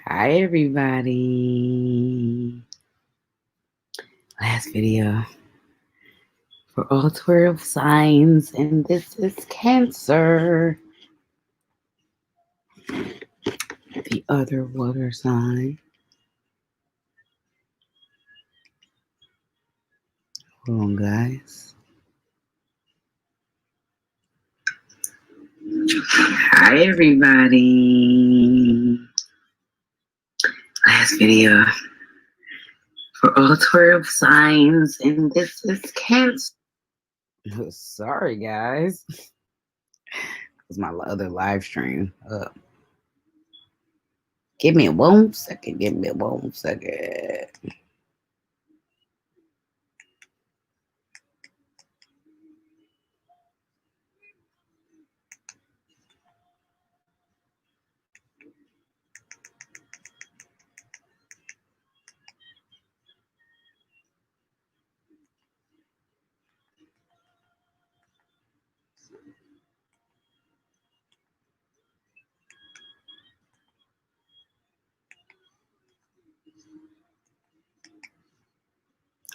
Hi everybody. Last video for all 12 signs, and this is Cancer, the other water sign. Hold on, guys. Hi everybody. Last video for all 12 signs, and this is Cancer. Sorry, guys. It was my other live stream. Give me 1 second. Give me 1 second.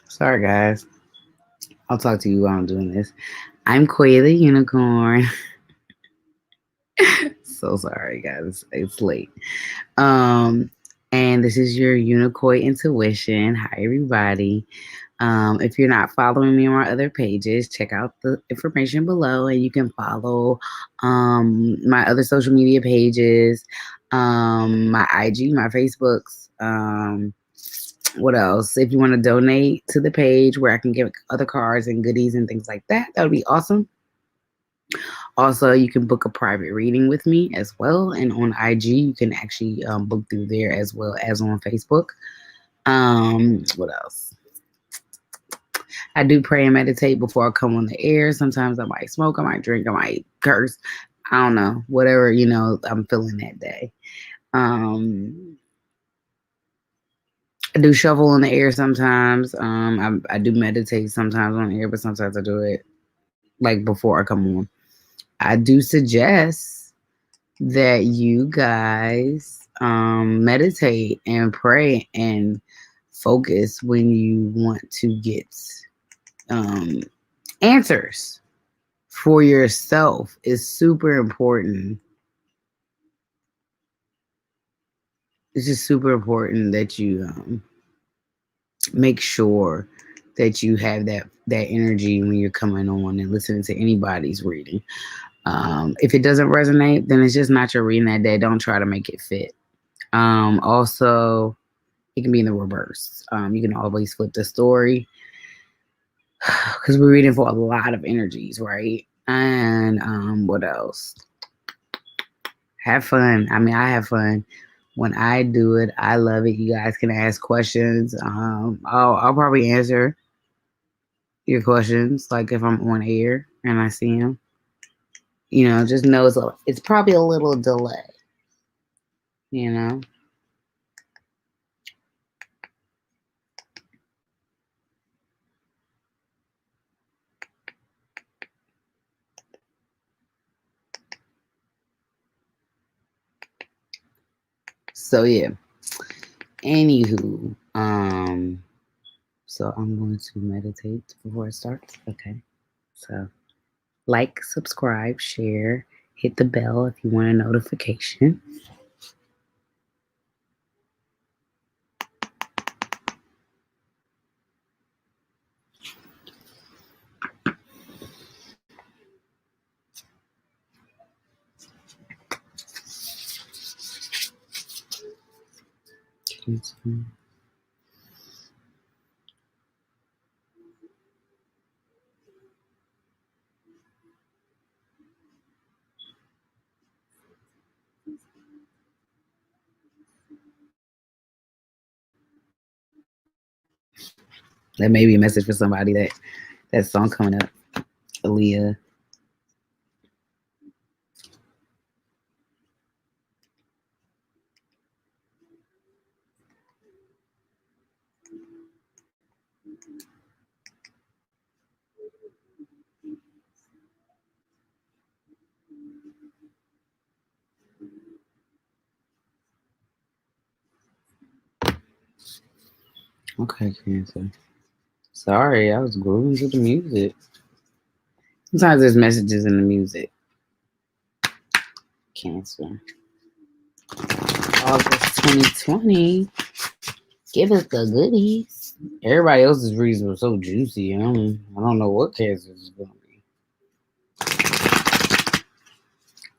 Sorry, guys. I'll talk to you while I'm doing this. I'm Koya the Unicorn. So sorry, guys. It's late. And this is your Unikoy Intuition. Hi, everybody. If you're not following me on my other pages, check out the information below, and you can follow my other social media pages, my IG, my Facebooks. What else? If you want to donate to the page where I can get other cards and goodies and things like that, that would be awesome. Also, you can book a private reading with me as well. And on IG, you can actually book through there as well as on Facebook. What else? I do pray and meditate before I come on the air. Sometimes I might smoke, I might drink, I might curse. I don't know. Whatever, I'm feeling that day. I do shuffle on the air sometimes. I do meditate sometimes on the air, but sometimes I do it like before I come on. I do suggest that you guys meditate and pray and focus when you want to get answers for yourself. Is super important. It's just super important that you make sure that you have that energy when you're coming on and listening to anybody's reading. If it doesn't resonate, then it's just not your reading that day. Don't try to make it fit. Also, it can be in the reverse. You can always flip the story because we're reading for a lot of energies, right? And what else? Have fun. I mean, I have fun when I do it. I love it. You guys can ask questions. I'll probably answer your questions, like if I'm on air and I see them. Just know it's probably a little delay. You know. So yeah. Anywho, so I'm going to meditate before it starts. Okay. So like, subscribe, share, hit the bell if you want a notification. That may be a message for somebody that song coming up. Aaliyah. Okay, Cancer. Sorry, I was grooving to the music. Sometimes there's messages in the music. Cancer. August 2020. Give us the goodies. Everybody else's reason was so juicy. I don't know what Cancer is going to be.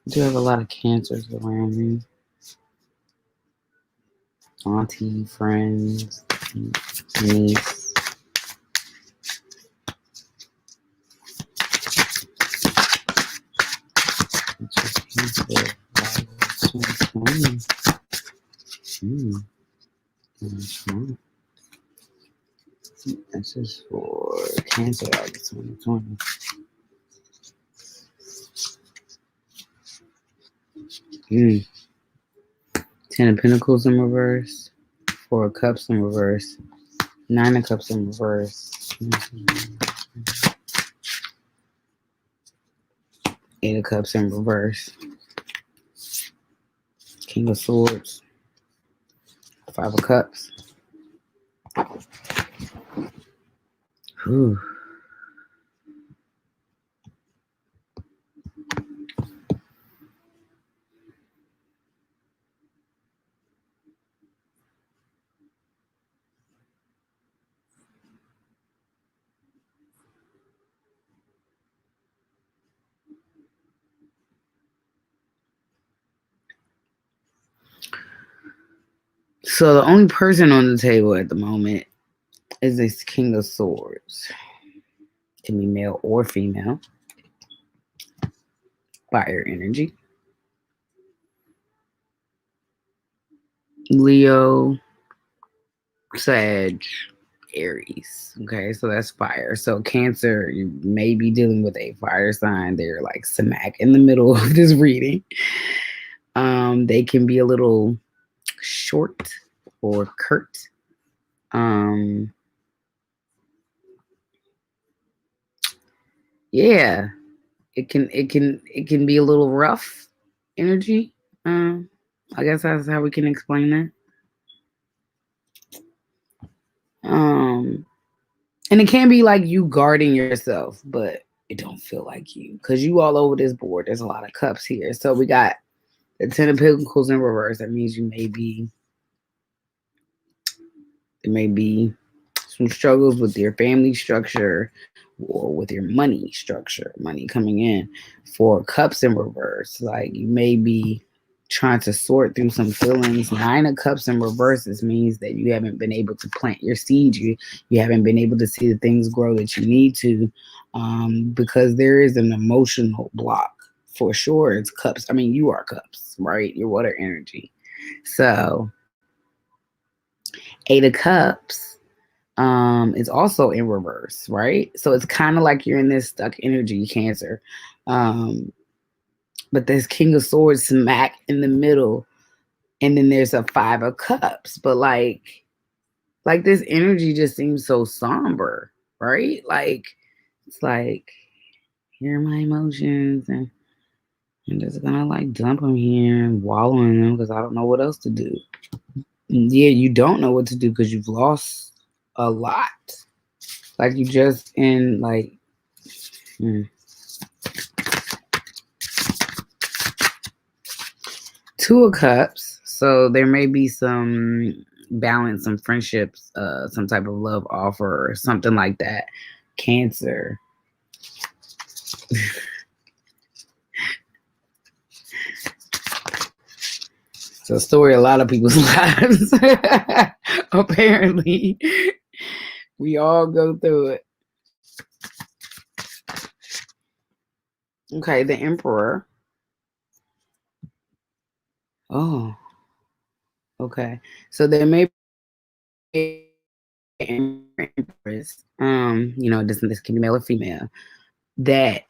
I do have a lot of Cancers around me. Auntie, friends, niece. This is for Cancer August 2020. Ten of Pentacles in reverse. Four of Cups in reverse. Nine of Cups in reverse. Eight of Cups in reverse. King of Swords. Five of Cups. Whew. So the only person on the table at the moment is this King of Swords. Can be male or female. Fire energy. Leo, Sag, Aries. Okay, so that's fire. So Cancer, you may be dealing with a fire sign. They're like smack in the middle of this reading. They can be a little short or curt. Yeah, it can be a little rough energy. I guess that's how we can explain that. And it can be like you guarding yourself, but it don't feel like you because you all over this board. There's a lot of cups here. So we got the Ten of Pentacles in reverse. That means there may be some struggles with your family structure or with your money structure, money coming in. For Cups in reverse, like you may be trying to sort through some feelings. Nine of Cups in reverse, this means that you haven't been able to plant your seed. You haven't been able to see the things grow that you need to, because there is an emotional block for sure. It's Cups. I mean, you are Cups, right? You're water energy. So Eight of Cups is also in reverse, right? So it's kind of like you're in this stuck energy, Cancer. But there's King of Swords smack in the middle, and then there's a Five of Cups. But like this energy just seems so somber, right? Like it's like, here are my emotions, and I'm just gonna like dump them here and wallow in them because I don't know what else to do. Yeah, you don't know what to do because you've lost a lot. Like you just in like Two of Cups. So there may be some balance, some friendships, some type of love offer or something like that. Cancer. It's a story of a lot of people's lives. Apparently. We all go through it. Okay, the Emperor. Oh. Okay. So there may be Empress, this can be male or female, that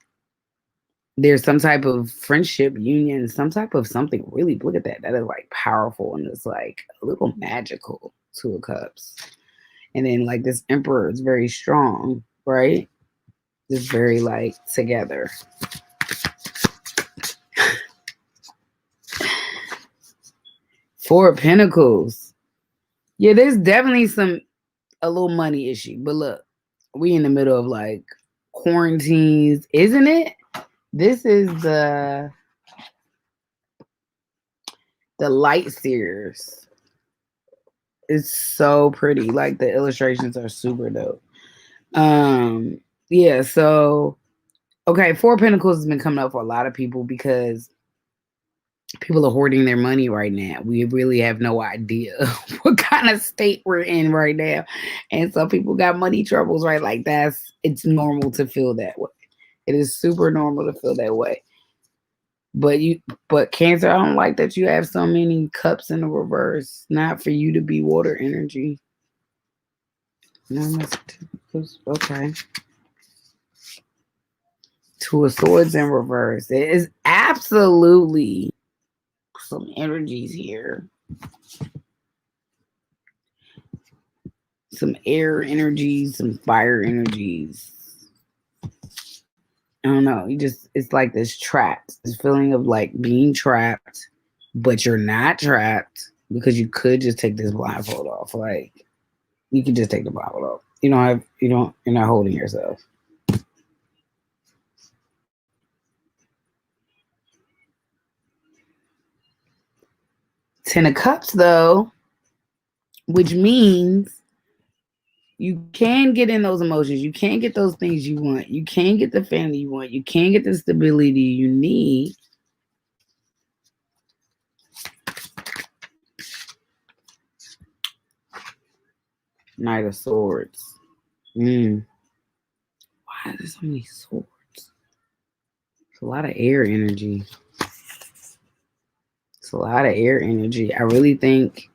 there's some type of friendship, union, some type of something really, look at that. That is like powerful and it's like a little magical. Two of Cups. And then like this Emperor is very strong, right? Just very like together. Four of Pentacles. Yeah, there's definitely some a little money issue. But look, we in the middle of like quarantines, isn't it? This is the light series. It's so pretty. Like the illustrations are super dope. Yeah, so okay, Four of Pentacles has been coming up for a lot of people because people are hoarding their money right now. We really have no idea what kind of state we're in right now. And some people got money troubles, right? Like it's normal to feel that way. It is super normal to feel that way. But Cancer, I don't like that you have so many cups in the reverse. Not for you to be water energy. No, okay. Two of Swords in reverse. It is absolutely some energies here. Some air energies, some fire energies. I don't know. It's like this trapped, this feeling of like being trapped, but you're not trapped because you could just take this blindfold off. Like you could just take the blindfold off. You're not holding yourself. Ten of Cups though, which means you can get in those emotions. You can get those things you want. You can get the family you want. You can get the stability you need. Knight of Swords. Why are there so many swords? It's a lot of air energy. It's a lot of air energy. I really think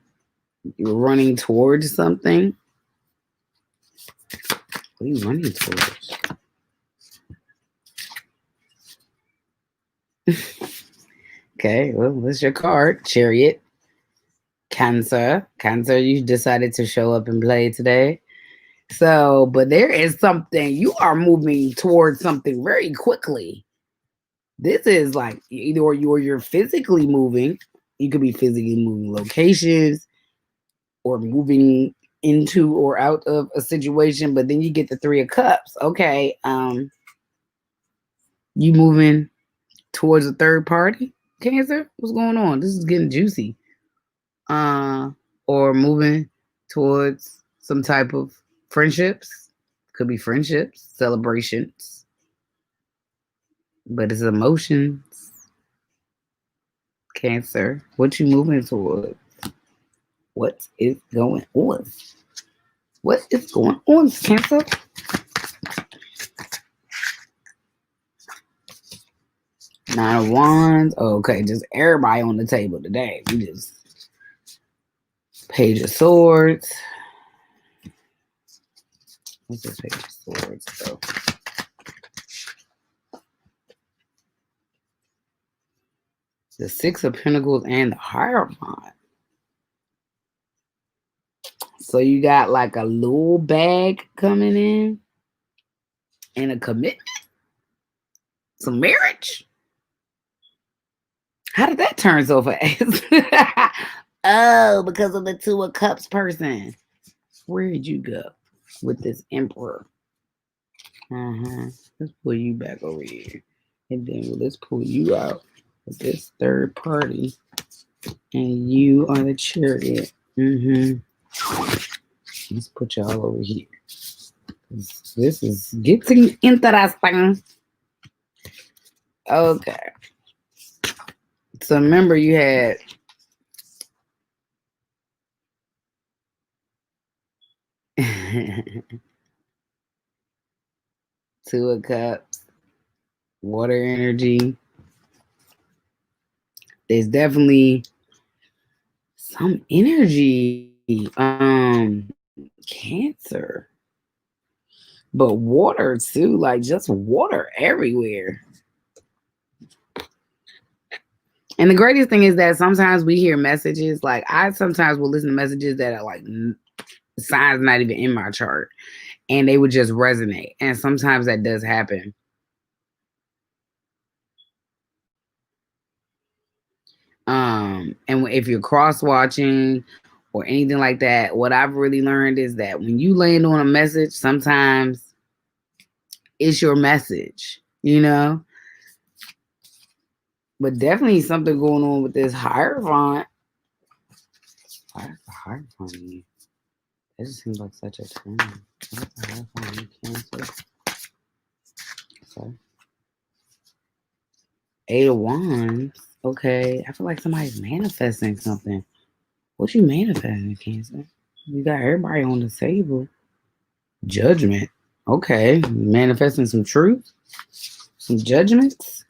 you're running towards something. What are you running towards? Okay, well, what's your card? Chariot. Cancer. Cancer, you decided to show up and play today. So, but there is something, you are moving towards something very quickly. This is like either you're physically moving. You could be physically moving locations or moving into or out of a situation, but then you get the Three of Cups. Okay, you moving towards a third party, Cancer? What's going on? This is getting juicy. Or moving towards some type of friendships. Could be friendships, celebrations, but it's emotions. Cancer, what you moving towards? What is going on? What is going on, Cancer? Nine of Wands. Okay, just everybody on the table today. We just Page of Swords. What's this Page of Swords though? The Six of Pentacles and the Hierophant. So you got like a little bag coming in and a commitment. Some marriage. How did that turn so fast? Oh, because of the Two of Cups person. Where did you go with this Emperor? Let's pull you back over here. And then let's pull you out with this third party. And you are the Chariot. Let's put y'all over here. This is getting interesting. Okay. So remember you had Two of Cups, water energy. There's definitely some energy. Cancer. But water too, like just water everywhere. And the greatest thing is that sometimes we hear messages, like I sometimes will listen to messages that are like signs not even in my chart, and they would just resonate. And sometimes that does happen. And if you're cross watching or anything like that, what I've really learned is that when you land on a message, sometimes it's your message, you know? But definitely something going on with this Hierophant. Why is the Hierophant mean? It just seems like such a term. What's the Hierophant in Cancer? So, 8 of Wands. Okay. I feel like somebody's manifesting something. What you manifesting, Cancer? You got everybody on the table. Judgment. Okay. Manifesting some truth. Some judgments.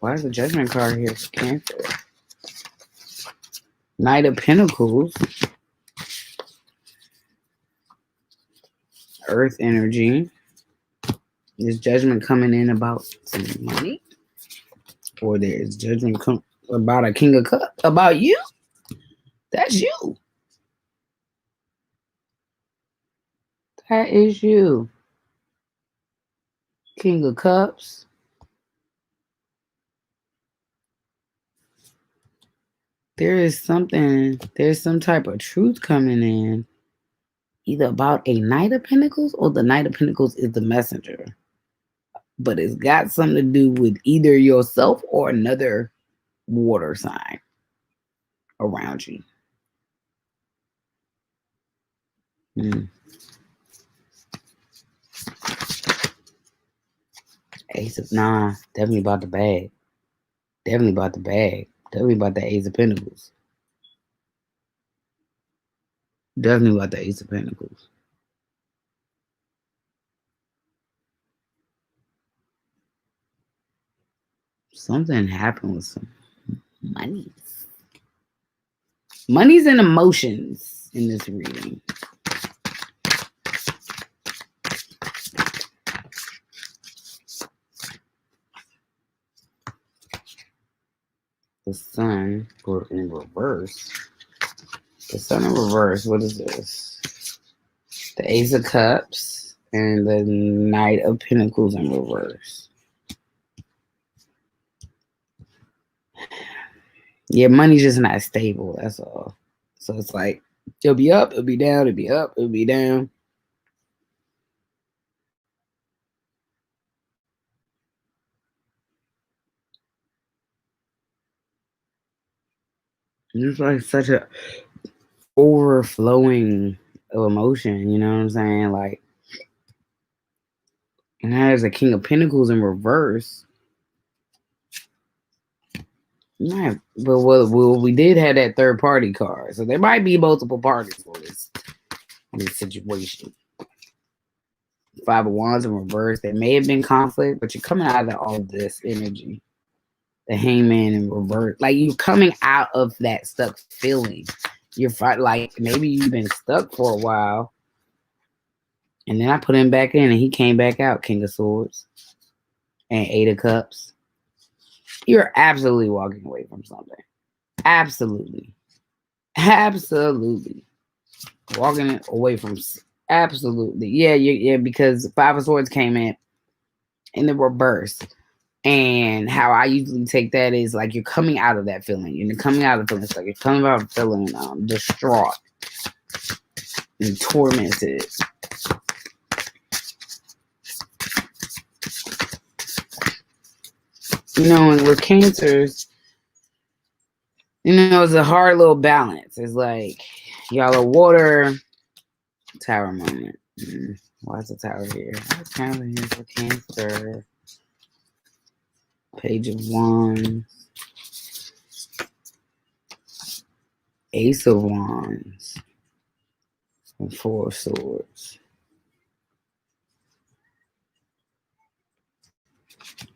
Why is the Judgment card here for Cancer? Knight of Pentacles. Earth energy. Is Judgment coming in about some money? Or there's Judgment about a King of Cups? About you? That's you. That is you. King of Cups. There's some type of truth coming in, either about a Knight of Pentacles or the Knight of Pentacles is the messenger. But it's got something to do with either yourself or another water sign around you. Ace of definitely about the bag. Definitely about the bag. Definitely about the Ace of Pentacles. Definitely about the Ace of Pentacles. Something happened with some money. Money's and emotions in this reading. The Sun in reverse. The Sun in reverse. What is this? The Ace of Cups and the Knight of Pentacles in reverse. Yeah, money's just not stable. That's all. So it's like it'll be up, it'll be down, it'll be up, it'll be down. It's like such a overflowing of emotion, you know what I'm saying? Like, and there's a King of Pentacles in reverse. Yeah, but well, we did have that third party card, so there might be multiple parties for this situation. 5 of Wands in reverse. There may have been conflict, but you're coming out of all of this energy. The Hangman in reverse, like you're coming out of that stuck feeling. You're like maybe you've been stuck for a while, and then I put him back in, and he came back out. King of Swords and 8 of Cups. You're absolutely walking away from something. Absolutely. Walking away from absolutely. Yeah, because 5 of Swords came in the reverse. And how I usually take that is like you're coming out of that feeling. You're coming out of the feeling. It's like you're coming out of feeling distraught and tormented. You know, and with Cancers, you know, it's a hard little balance. It's like y'all are water. Tower moment. Why is the Tower here? What's happening here for Cancer? Page of Wands. Ace of Wands. And 4 of Swords.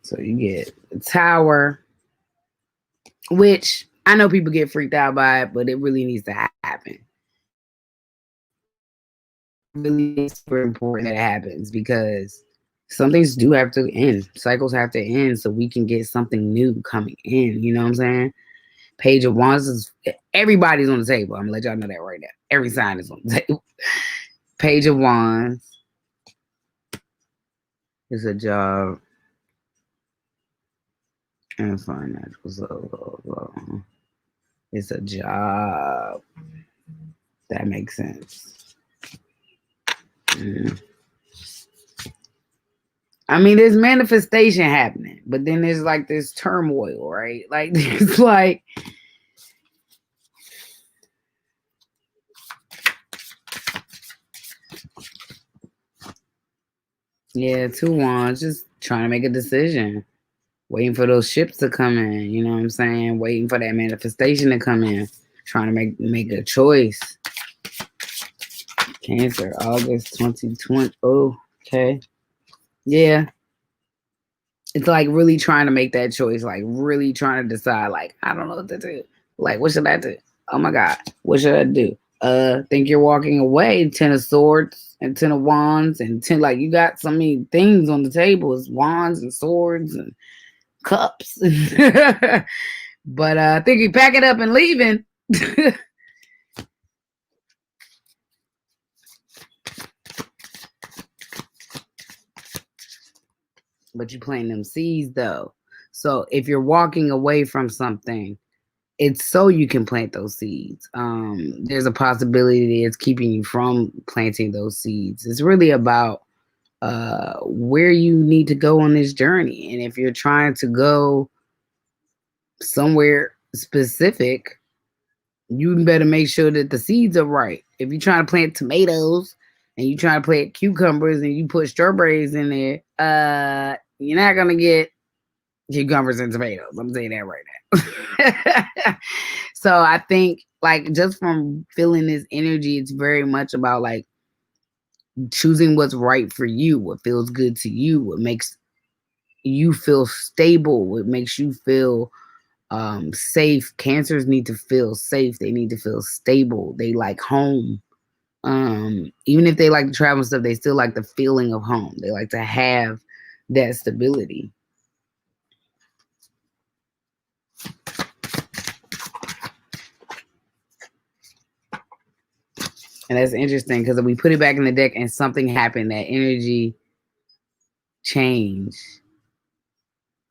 So you get the Tower, which I know people get freaked out by it, but it really needs to happen. Really super important that it happens because some things do have to end. Cycles have to end so we can get something new coming in. You know what I'm saying? Page of Wands is everybody's on the table. I'm gonna let y'all know that right now. Every sign is on the table. Page of Wands is a job and financial. It's a job. That makes sense. Mm. I mean, there's manifestation happening, but then there's like this turmoil, right? Like it's like yeah, 2 wands, just trying to make a decision, waiting for those ships to come in. You know what I'm saying? Waiting for that manifestation to come in, trying to make a choice. Cancer, August 2020. Oh, okay. Yeah. It's like really trying to make that choice, like really trying to decide, like, I don't know what to do. Like, what should I do? Oh my God, what should I do? Think you're walking away, 10 of Swords and 10 of Wands and 10, like you got so many things on the table. It's wands and swords and cups. But I think you pack it up and leaving. But you planting them seeds though. So if you're walking away from something, it's so you can plant those seeds. There's a possibility it's keeping you from planting those seeds. It's really about where you need to go on this journey. And if you're trying to go somewhere specific, you better make sure that the seeds are right. If you're trying to plant tomatoes and you trying to plant cucumbers and you put strawberries in there, you're not gonna get cucumbers and tomatoes. I'm saying that right now. So I think like just from feeling this energy, it's very much about like choosing what's right for you, what feels good to you, what makes you feel stable, what makes you feel safe. Cancers need to feel safe. They need to feel stable. They like home. Even if they like to travel and stuff, they still like the feeling of home. They like to have that stability. And that's interesting because if we put it back in the deck and something happened, that energy changed.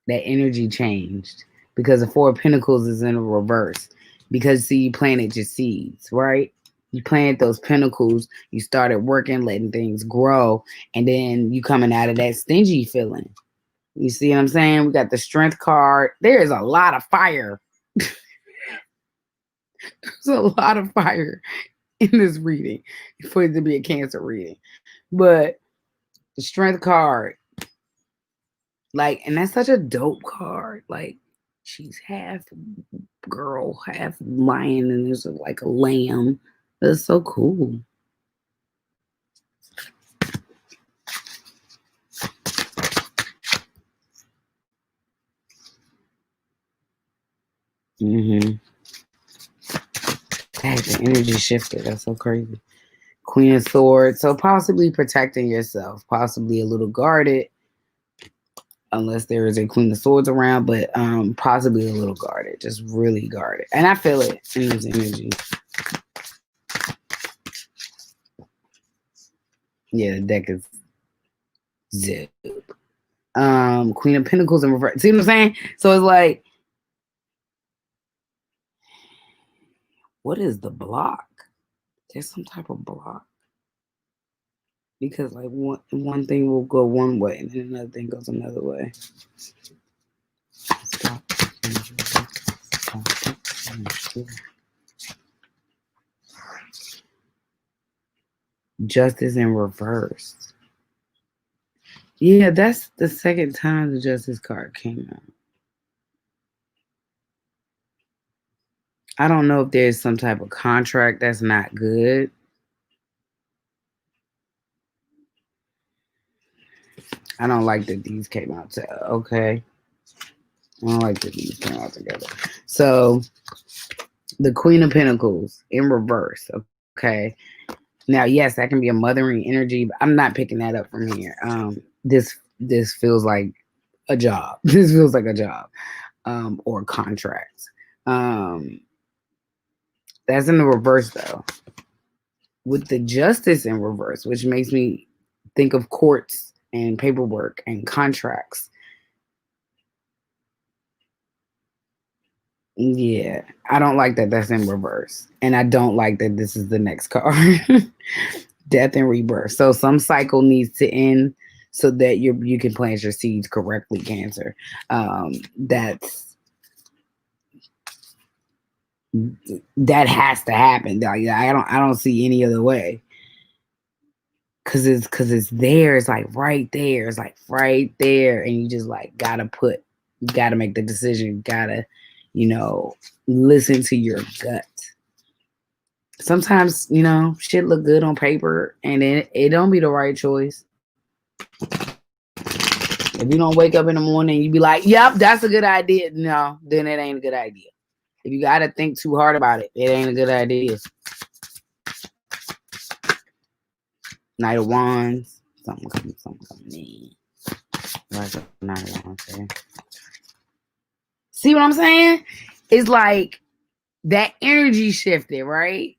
That energy changed because the Four of Pentacles is in a reverse. Because see, you planted your seeds, right? You planted those pentacles, you started working, letting things grow, and then you coming out of that stingy feeling. You see what I'm saying? We got the Strength card. There is a lot of fire. There's a lot of fire in this reading for it to be a Cancer reading. But the Strength card, like, and that's such a dope card. Like, she's half girl, half lion, and there's like a lamb. That's so cool. Mm-hmm. Dang, the energy shifted. That's so crazy. Queen of Swords. So possibly protecting yourself, possibly a little guarded, unless there is a Queen of Swords around, but possibly a little guarded, just really guarded. And I feel it in this energy. Yeah, the deck is zip. Queen of Pentacles in reverse. See what I'm saying? So it's like, what is the block? There's some type of block. Because like one thing will go one way and then another thing goes another way. Justice in reverse. Yeah, that's the second time the Justice card came out. I don't know if there's some type of contract that's not good. I don't like that these came out together. Okay. I don't like that these came out together. So the Queen of Pentacles in reverse. Okay. Now, yes, that can be a mothering energy, but I'm not picking that up from here. This feels like a job. This feels like a job, or contracts. That's in the reverse though. With the Justice in reverse, which makes me think of courts and paperwork and contracts. Yeah, I don't like that that's in reverse. And I don't like that this is the next card. Death and rebirth. So some cycle needs to end so that you can plant your seeds correctly, Cancer. That's that has to happen. Like, I don't see any other way. Cause it's there. It's like right there. It's like right there. And you just like gotta make the decision, gotta, listen to your gut. Sometimes, shit look good on paper and it don't be the right choice. If you don't wake up in the morning, you be like, yep, that's a good idea. No, then it ain't a good idea. If you gotta think too hard about it, it ain't a good idea. Knight of Wands. Something coming in. Like Knight of Wands there. See what I'm saying? It's like that energy shifted, right?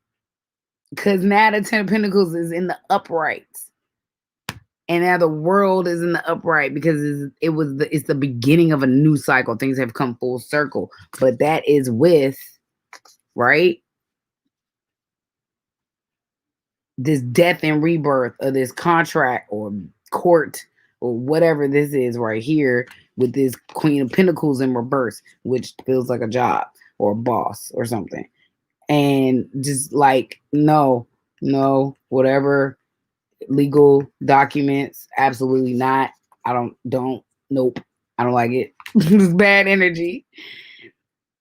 Because now the Ten of Pentacles is in the uprights. And now the world is in the upright because it's the beginning of a new cycle. Things have come full circle. But that is with, right, this death and rebirth of this contract or court or whatever this is right here with this Queen of Pentacles in reverse, which feels like a job or a boss or something. And just like, no, whatever legal documents, absolutely not. Nope. I don't like it. It's bad energy.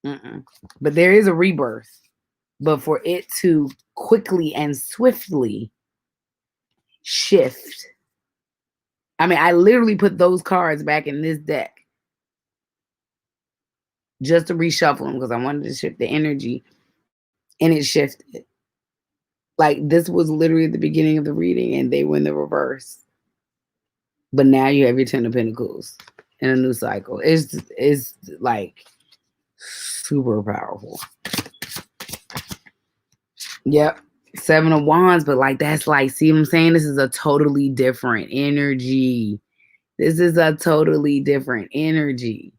But there is a rebirth. But for it to quickly and swiftly shift, I mean, I literally put those cards back in this deck just to reshuffle them because I wanted to shift the energy, and it shifted. Like, this was literally the beginning of the reading, and they were in the reverse. But now you have your Ten of Pentacles in a new cycle. It's like super powerful. Yep. Seven of Wands, but like that's like, see what I'm saying? This is a totally different energy. This is a totally different energy.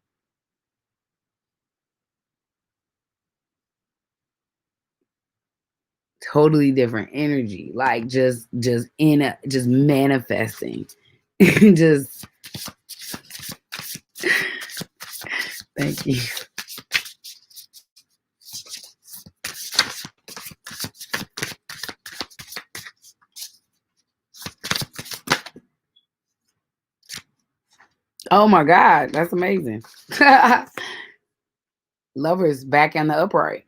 Totally different energy. Like just manifesting. Just thank you. Oh my God, that's amazing. Lovers back in the upright.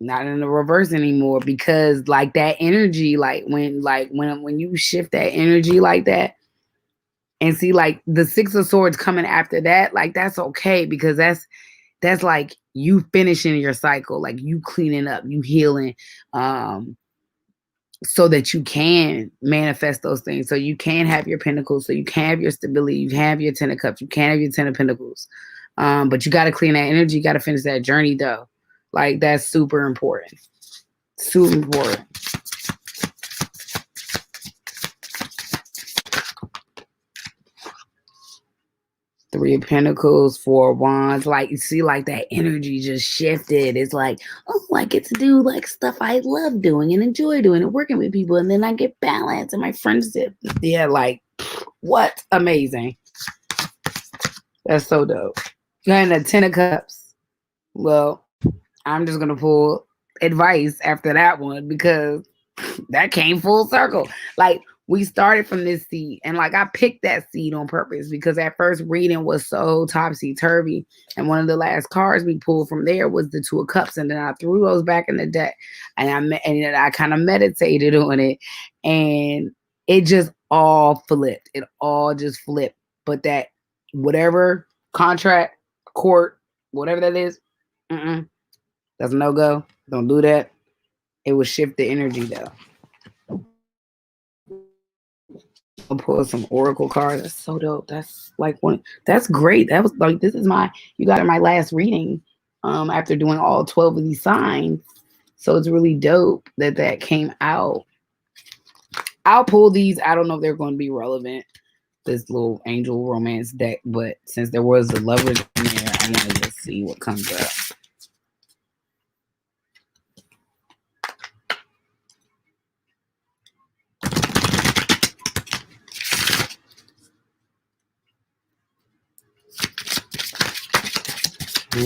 Not in the reverse anymore, because like that energy, like when you shift that energy like that, and see like the Six of Swords coming after that, like that's okay, because that's like you finishing your cycle, like you cleaning up, you healing, so that you can manifest those things, so you can have your pentacles, so you can have your stability, you can have your Ten of Cups, you can have your Ten of Pentacles, but you got to clean that energy, you got to finish that journey though. Like that's super important. Super important. Three of Pentacles, Four of Wands. Like, you see, like that energy just shifted. It's like, oh, I get to do like stuff I love doing and enjoy doing and working with people. And then I get balance and my friendship. Yeah, like, what? Amazing. That's so dope. And the Ten of Cups. Well, I'm just going to pull advice after that one because that came full circle. Like, we started from this seed, and like I picked that seed on purpose because that first reading was so topsy-turvy, and one of the last cards we pulled from there was the Two of Cups, and then I threw those back in the deck, and I kind of meditated on it, and it just all flipped. It all just flipped. But that whatever contract, court, whatever that is, that's a no-go. Don't do that. It will shift the energy though. I'll pull some oracle cards. That's so dope. That's like that's great. That was like, this is you got in my last reading after doing all 12 of these signs. So it's really dope that came out. I'll pull these. I don't know if they're going to be relevant, this little angel romance deck, but since there was the Lovers in there, I wanted to see what comes up. I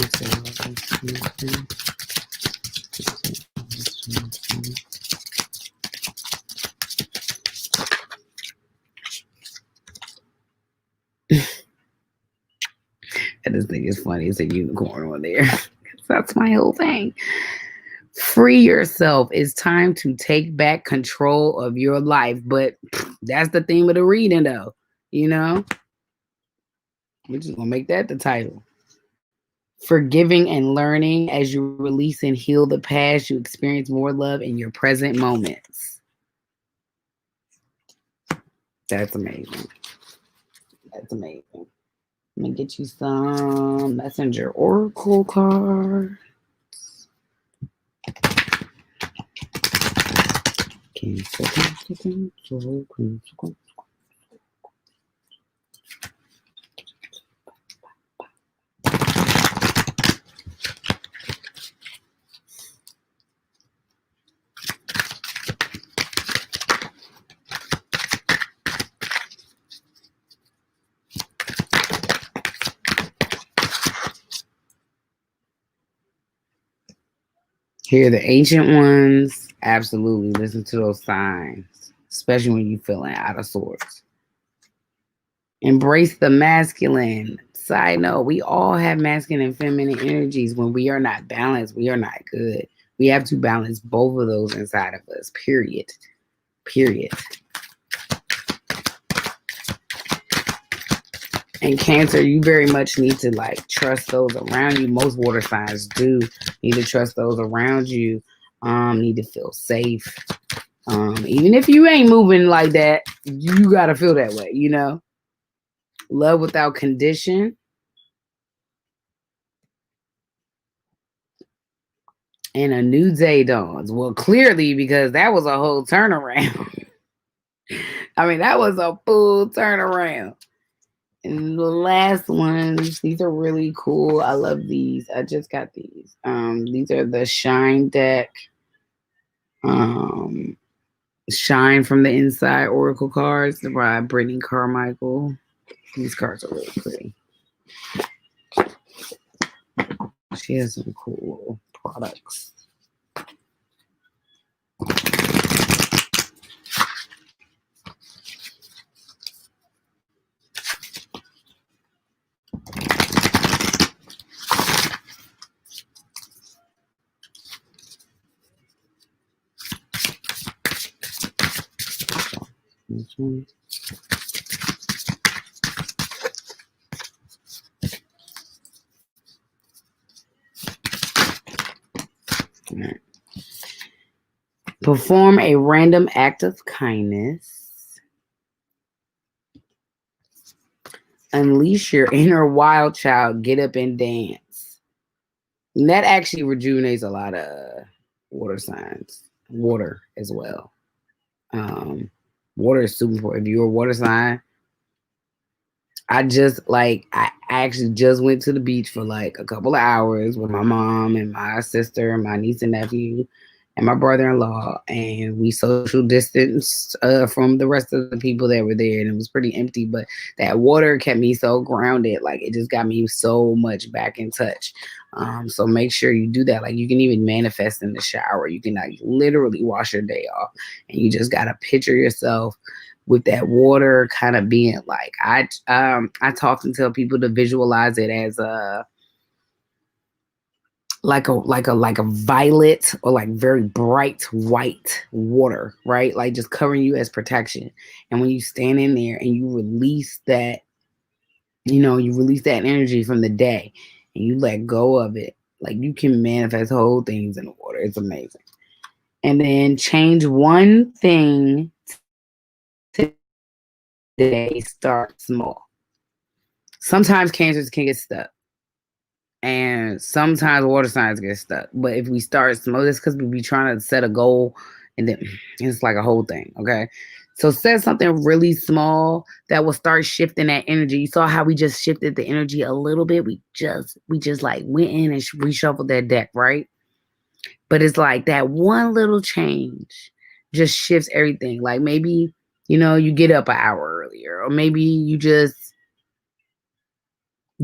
just think it's funny. It's a unicorn on there. That's my whole thing. Free yourself. It's time to take back control of your life. But that's the theme of the reading, though. You know? We're just going to make that the title. Forgiving and learning. As you release and heal the past, you experience more love in your present moments. That's amazing. That's amazing. Let me get you some messenger oracle cards. Here are the ancient ones. Absolutely listen to those signs, especially when you're feeling out of sorts. Embrace the masculine. Side note, we all have masculine and feminine energies. When we are not balanced, we are not good. We have to balance both of those inside of us, period. Period. And Cancer, you very much need to trust those around you. Most water signs do need to trust those around you. Need to feel safe. Even if you ain't moving like that, you gotta feel that way, you know? Love without condition. And a new day dawns. Well, clearly, because that was a whole turnaround. I mean, that was a full turnaround. And the last ones, these are really cool. I love these. I just got these. These are the Shine deck. Shine from the Inside Oracle cards by Brittany Carmichael. These cards are really pretty. She has some cool products. Right. Perform a random act of kindness. Unleash your inner wild child. Get up and dance. And that actually rejuvenates a lot of water signs. Water as well. Water is super important. If you're a water sign, I actually just went to the beach for a couple of hours with my mom and my sister and my niece and nephew and my brother-in-law, and we social distanced from the rest of the people that were there, and it was pretty empty, but that water kept me so grounded. It just got me so much back in touch. So make sure you do that. You can even manifest in the shower. You can literally wash your day off, and you just got to picture yourself with that water kind of being I talk and tell people to visualize it as a violet or very bright white water, right? Just covering you as protection. And when you stand in there and you release that, you release that energy from the day and you let go of it, you can manifest whole things in the water. It's amazing. And then change one thing today. Start small. Sometimes cancers can get stuck. And sometimes water signs get stuck. But if we start small, that's because we be trying to set a goal and then it's a whole thing. Okay. So set something really small that will start shifting that energy. You saw how we just shifted the energy a little bit. We just went in and reshuffled that deck, right? But it's that one little change just shifts everything. Maybe, you get up an hour earlier, or maybe you just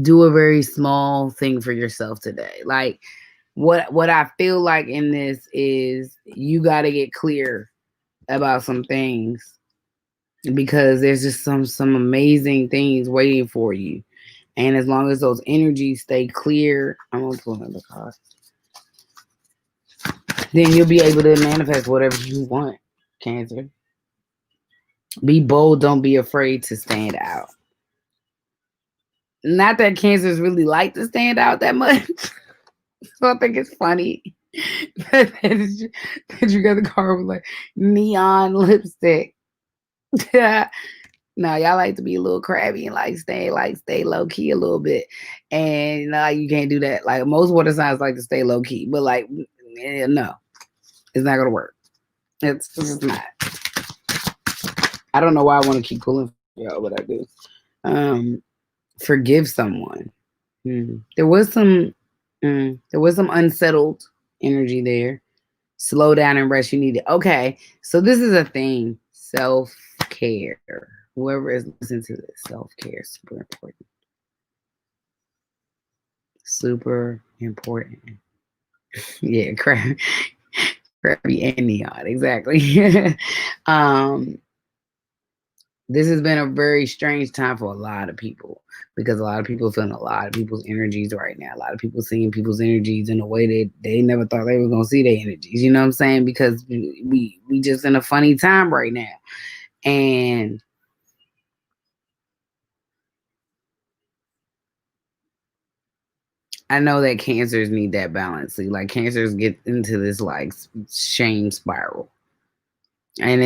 do a very small thing for yourself today. Like what I feel like in this is you got to get clear about some things because there's just some amazing things waiting for you. And as long as those energies stay clear, I'm gonna pull another card. Then you'll be able to manifest whatever you want, Cancer. Be bold, don't be afraid to stand out. Not that cancers really like to stand out that much. So I think it's funny that you got the card with like neon lipstick. No, y'all like to be a little crabby and stay low key a little bit, and you can't do that. Like most water signs like to stay low key, but like no, it's not gonna work. It's just not. I don't know why I want to keep pulling for y'all, but I do. Forgive someone. There was some unsettled energy there. Slow down and rest. You need it. Okay, so this is a thing. Self-care. Whoever is listening to this, self-care is super important. Super important. Yeah, crabby and neon. Exactly. This has been a very strange time for a lot of people because a lot of people feeling a lot of people's energies right now. A lot of people seeing people's energies in a way that they never thought they were gonna see their energies. You know what I'm saying? Because we just in a funny time right now, and I know that cancers need that balance. See, like cancers get into this like shame spiral. And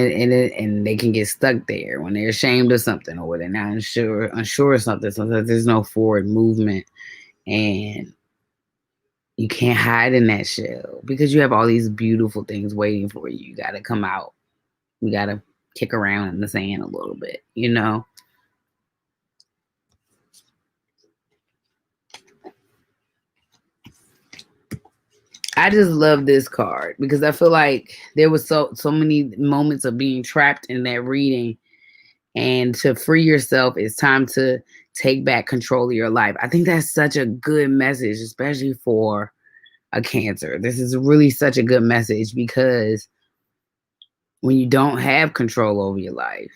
they can get stuck there when they're ashamed of something or when they're not unsure of something. Sometimes there's no forward movement, and you can't hide in that shell because you have all these beautiful things waiting for you. You got to come out. You got to kick around in the sand a little bit, you know. I just love this card because I feel like there was so many moments of being trapped in that reading, and to free yourself, it's time to take back control of your life. I think that's such a good message, especially for a Cancer. This is really such a good message because when you don't have control over your life,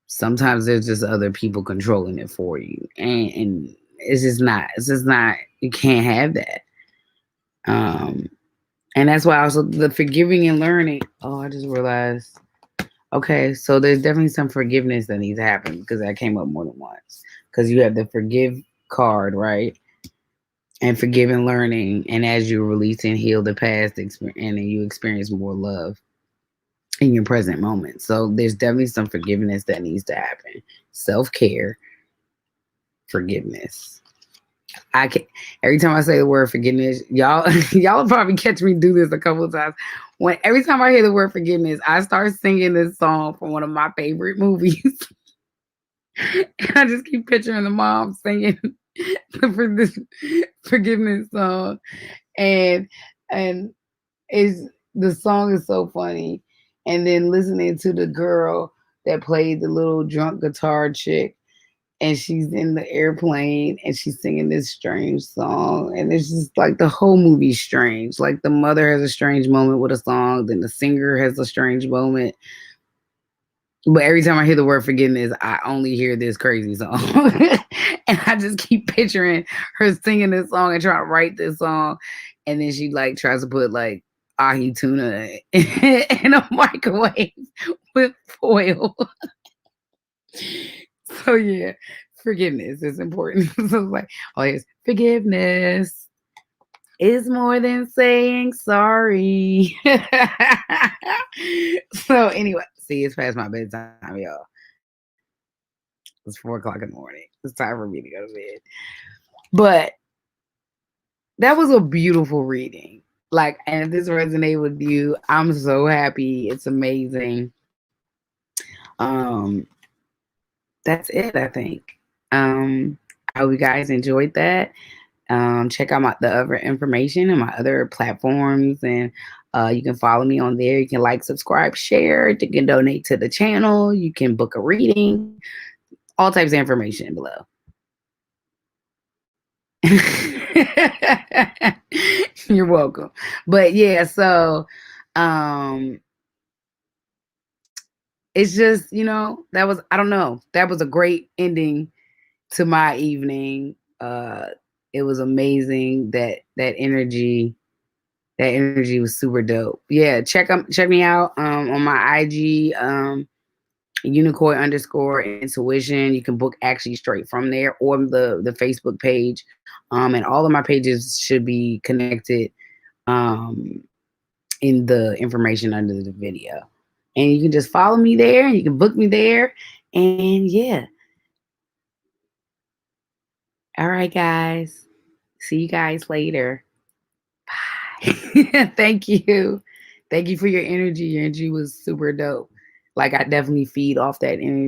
sometimes there's just other people controlling it for you, and it's just not. You can't have that. Um, and that's why also the forgiving and learning. Oh, I just realized. Okay, so there's definitely some forgiveness that needs to happen because that came up more than once. Because you have the forgive card, right? And forgive and learning, and as you release and heal the past, and then you experience more love in your present moment. So there's definitely some forgiveness that needs to happen. Self-care, forgiveness. I can every time I say the word forgiveness, y'all will probably catch me do this a couple of times. When every time I hear the word forgiveness, I start singing this song from one of my favorite movies. And I just keep picturing the mom singing for this forgiveness song. And and it's the song is so funny. And then listening to the girl that played the little drunk guitar chick, and she's in the airplane and she's singing this strange song, and it's just like the whole movie's strange. Like the mother has a strange moment with a song, then the singer has a strange moment, but every time I hear the word forgiveness, I only hear this crazy song. And I just keep picturing her singing this song and trying to write this song, and then she like tries to put like ahi tuna in a microwave with foil. So yeah, forgiveness is important. So it's like, oh yes, forgiveness is more than saying sorry. So anyway, see, it's past my bedtime, y'all. It's 4 o'clock in the morning. It's time for me to go to bed. But that was a beautiful reading. Like, and if this resonated with you, I'm so happy. It's amazing. Um, that's it, I think. I hope you guys enjoyed that. Check out the other information and my other platforms, and you can follow me on there. You can like, subscribe, share. You can donate to the channel. You can book a reading. All types of information below. You're welcome. But yeah, so um it's just, that was, I don't know, that was a great ending to my evening. It was amazing, that energy was super dope. Yeah, check me out on my IG, Unikoy_Intuition. You can book actually straight from there, or the Facebook page. And all of my pages should be connected um in the information under the video. And you can just follow me there, and you can book me there. And yeah. All right, guys. See you guys later. Bye. Thank you. Thank you for your energy. Your energy was super dope. Like, I definitely feed off that energy.